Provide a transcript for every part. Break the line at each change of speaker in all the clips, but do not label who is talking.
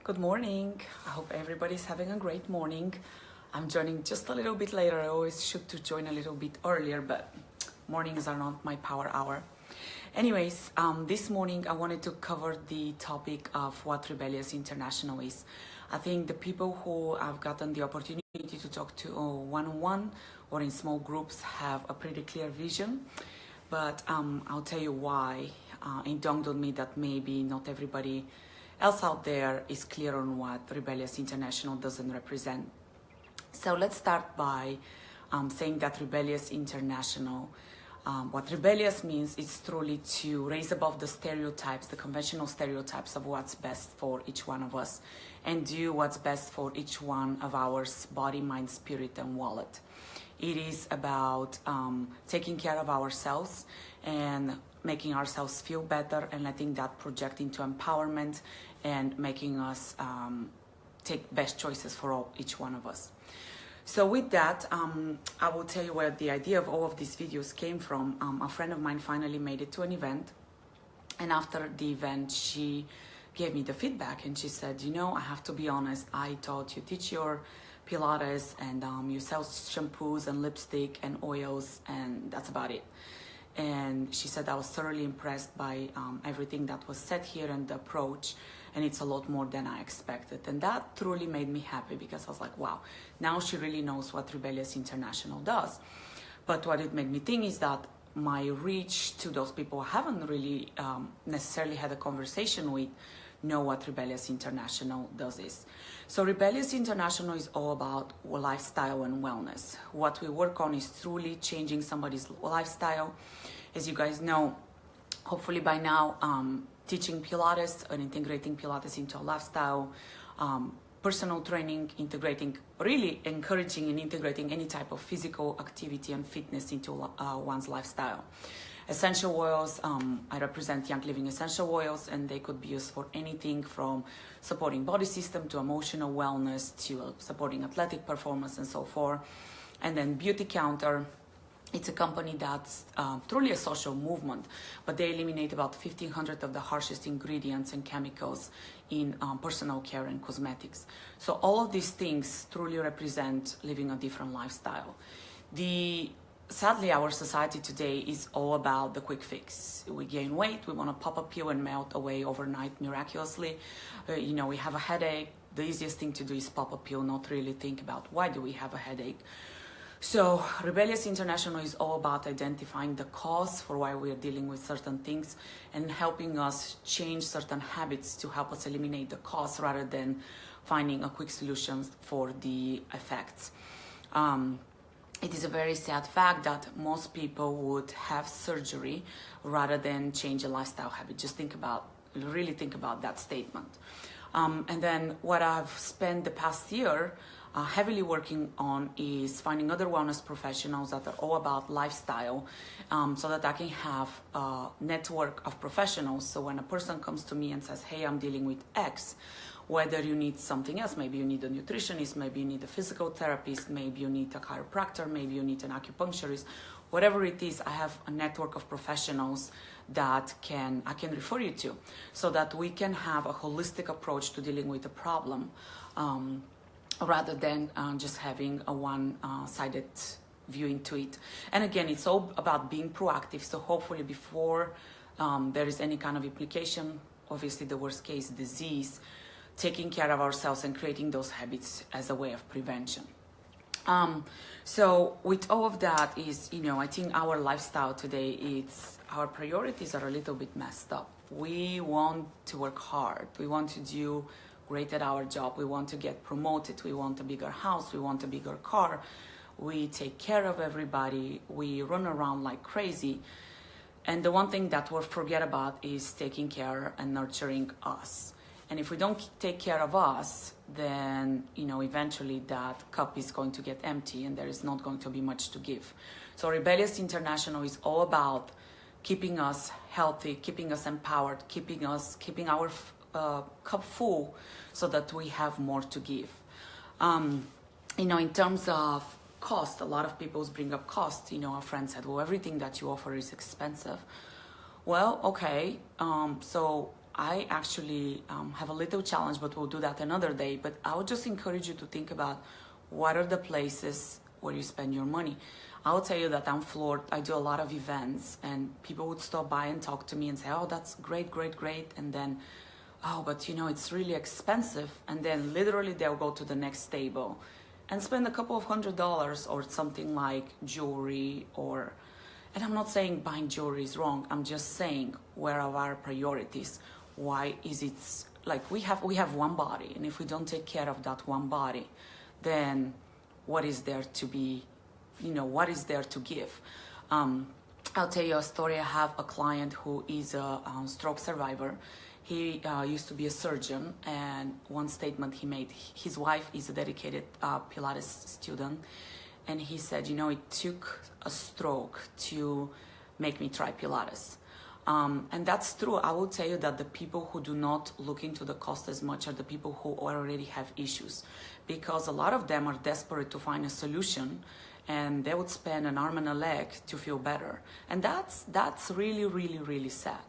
Good morning. I hope everybody's having a great morning. I'm joining just a little bit later. I always shoot to join a little bit earlier, but mornings are not my power hour. Anyways, this morning I wanted to cover the topic of what Rebellious International is. I think the people who I've gotten the opportunity to talk to one-on-one or in small groups have a pretty clear vision, but I'll tell you why. It dawned on me that maybe not everybody else out there is clear on what Rebellious International doesn't represent. So let's start by saying that Rebellious International, what rebellious means is truly to raise above the stereotypes, the conventional stereotypes of what's best for each one of us and do what's best for each one of ours, body, mind, spirit, and wallet. It is about taking care of ourselves and making ourselves feel better and letting that project into empowerment and making us take best choices for each one of us. So with that, I will tell you where the idea of all of these videos came from. A friend of mine finally made it to an event, and after the event she gave me the feedback and she said, you know, I have to be honest, I thought you teach your Pilates and you sell shampoos and lipstick and oils and that's about it. And she said I was thoroughly impressed by everything that was said here and the approach, and it's a lot more than I expected. And that truly made me happy because I was like, wow, now she really knows what Rebellious International does. But what it made me think is that my reach to those people I haven't really necessarily had a conversation with know what Rebellious International does is. So Rebellious International is all about lifestyle and wellness. What we work on is truly changing somebody's lifestyle. As you guys know, hopefully by now, teaching Pilates and integrating Pilates into a lifestyle, personal training, really encouraging and integrating any type of physical activity and fitness into one's lifestyle. Essential oils, I represent Young Living essential oils, and they could be used for anything from supporting body system to emotional wellness to supporting athletic performance and so forth. And then Beauty Counter, it's a company that's truly a social movement, but they eliminate about 1,500 of the harshest ingredients and chemicals in personal care and cosmetics. So all of these things truly represent living a different lifestyle. Sadly, our society today is all about the quick fix. We gain weight, we want to pop a pill and melt away overnight miraculously. We have a headache. The easiest thing to do is pop a pill, not really think about why do we have a headache. So Rebellious International is all about identifying the cause for why we are dealing with certain things and helping us change certain habits to help us eliminate the cause rather than finding a quick solution for the effects. It is a very sad fact that most people would have surgery rather than change a lifestyle habit. Just really think about that statement. And then what I've spent the past year heavily working on is finding other wellness professionals that are all about lifestyle, so that I can have a network of professionals. So when a person comes to me and says, hey, I'm dealing with X, whether you need something else, maybe you need a nutritionist, maybe you need a physical therapist, maybe you need a chiropractor, maybe you need an acupuncturist, whatever it is, I have a network of professionals that I can refer you to, so that we can have a holistic approach to dealing with a problem, rather than just having a one-sided view into it. And again, it's all about being proactive. So hopefully before there is any kind of implication, obviously the worst case disease, taking care of ourselves and creating those habits as a way of prevention. So with all of that is, I think our lifestyle today, our priorities are a little bit messed up. We want to work hard. We want to do great at our job. We want to get promoted. We want a bigger house. We want a bigger car. We take care of everybody. We run around like crazy. And the one thing that we'll forget about is taking care and nurturing us. And if we don't take care of us, then, eventually that cup is going to get empty and there is not going to be much to give. So Rebellious International is all about keeping us healthy, keeping us empowered, keeping our cup full so that we have more to give. In terms of cost, a lot of people bring up cost. Our friend said, well, everything that you offer is expensive. Well, okay, so I actually have a little challenge, but we'll do that another day. But I would just encourage you to think about what are the places where you spend your money. I will tell you that I'm floored. I do a lot of events, and people would stop by and talk to me and say, oh, that's great, great, great. And then, oh, but you know, it's really expensive. And then literally they'll go to the next table and spend a couple of $100 or something like jewelry or, and I'm not saying buying jewelry is wrong. I'm just saying, where are our priorities? Why is it like we have one body, and if we don't take care of that one body, then what is there to be, you know, what is there to give? I'll tell you a story. I have a client who is a stroke survivor. He used to be a surgeon, and one statement he made, his wife is a dedicated Pilates student, and he said, you know, it took a stroke to make me try Pilates. And that's true. I will tell you that the people who do not look into the cost as much are the people who already have issues, because a lot of them are desperate to find a solution, and they would spend an arm and a leg to feel better. And that's really, really, really sad.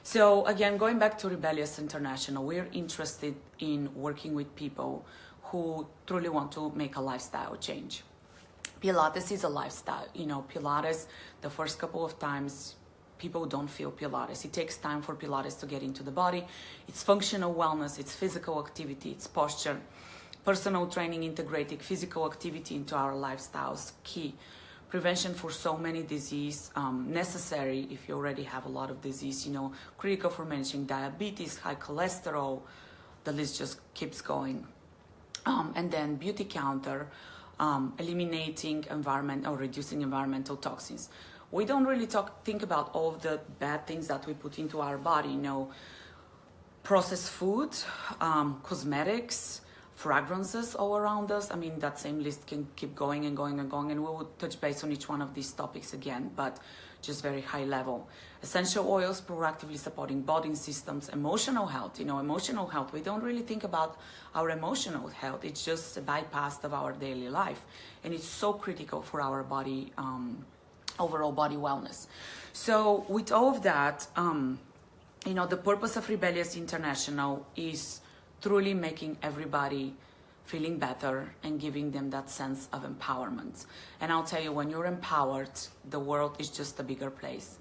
So again, going back to Rebellious International, we're interested in working with people who truly want to make a lifestyle change. Pilates is a lifestyle. You know, Pilates, the first couple of times, people don't feel Pilates. It takes time for Pilates to get into the body. It's functional wellness, it's physical activity, it's posture. Personal training, integrating physical activity into our lifestyles, key. Prevention for so many disease, necessary if you already have a lot of disease, you know, critical for managing diabetes, high cholesterol, the list just keeps going. And then beauty counter, eliminating environment or reducing environmental toxins. We don't really think about all of the bad things that we put into our body, you know, processed food, cosmetics, fragrances all around us. I mean, that same list can keep going and going and going, and we will touch base on each one of these topics again, but just very high level. Essential oils, proactively supporting body systems, emotional health. You know, emotional health, we don't really think about our emotional health. It's just a bypass of our daily life, and it's so critical for our body, overall body wellness. So with all of that, you know, the purpose of Rebellious International is truly making everybody feeling better and giving them that sense of empowerment. And I'll tell you, when you're empowered, the world is just a bigger place.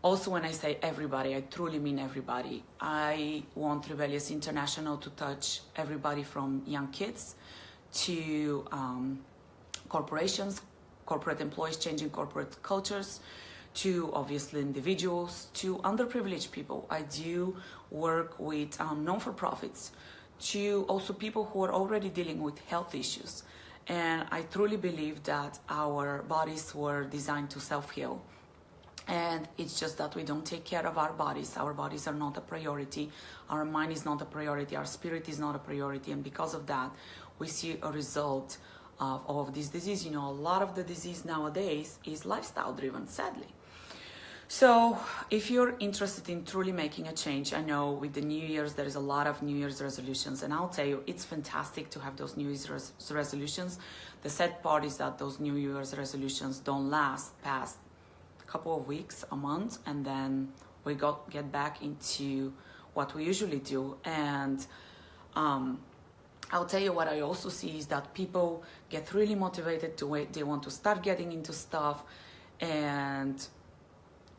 Also, when I say everybody, I truly mean everybody. I want Rebellious International to touch everybody from young kids to corporations, corporate employees changing corporate cultures, to obviously individuals, to underprivileged people. I do work with non-for-profits, to also people who are already dealing with health issues. And I truly believe that our bodies were designed to self-heal. And it's just that we don't take care of our bodies. Our bodies are not a priority. Our mind is not a priority. Our spirit is not a priority. And because of that, we see a result of this disease. You know, a lot of the disease nowadays is lifestyle driven, sadly. So if you're interested in truly making a change, I know with the New Year's, there is a lot of New Year's resolutions, and I'll tell you, it's fantastic to have those New Year's resolutions. The sad part is that those New Year's resolutions don't last past a couple of weeks, a month, and then we get back into what we usually do. And I'll tell you what I also see is that people get really motivated they want to start getting into stuff, and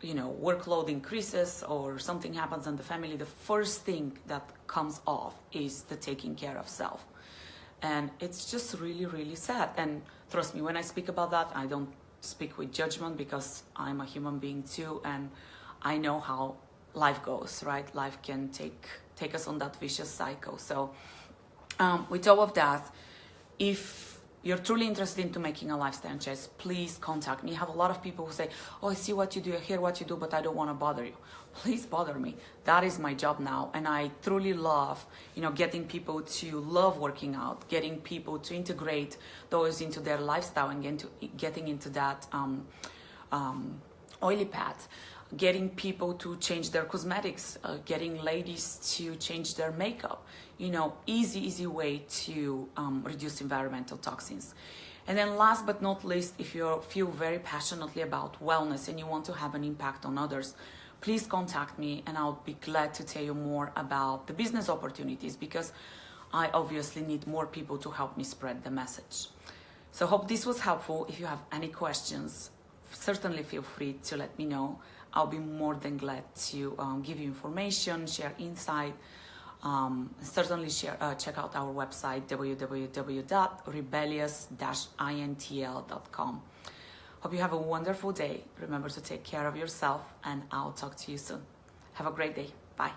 you know, workload increases or something happens in the family, the first thing that comes off is the taking care of self. And it's just really, really sad. And trust me, when I speak about that, I don't speak with judgment, because I'm a human being too, and I know how life goes, right? Life can take us on that vicious cycle. So with all of that, if you're truly interested into making a lifestyle change, please contact me. I have a lot of people who say, oh, I see what you do, I hear what you do, but I don't want to bother you. Please bother me. That is my job now. And I truly love, you know, getting people to love working out, getting people to integrate those into their lifestyle and getting into that oily path, getting people to change their cosmetics, getting ladies to change their makeup. You know, easy way to reduce environmental toxins. And then last but not least, if you feel very passionately about wellness and you want to have an impact on others, please contact me and I'll be glad to tell you more about the business opportunities, because I obviously need more people to help me spread the message. So hope this was helpful. If you have any questions, certainly feel free to let me know. I'll be more than glad to give you information, share insight. Certainly check out our website, www.rebellious-intl.com. Hope you have a wonderful day. Remember to take care of yourself, and I'll talk to you soon. Have a great day. Bye.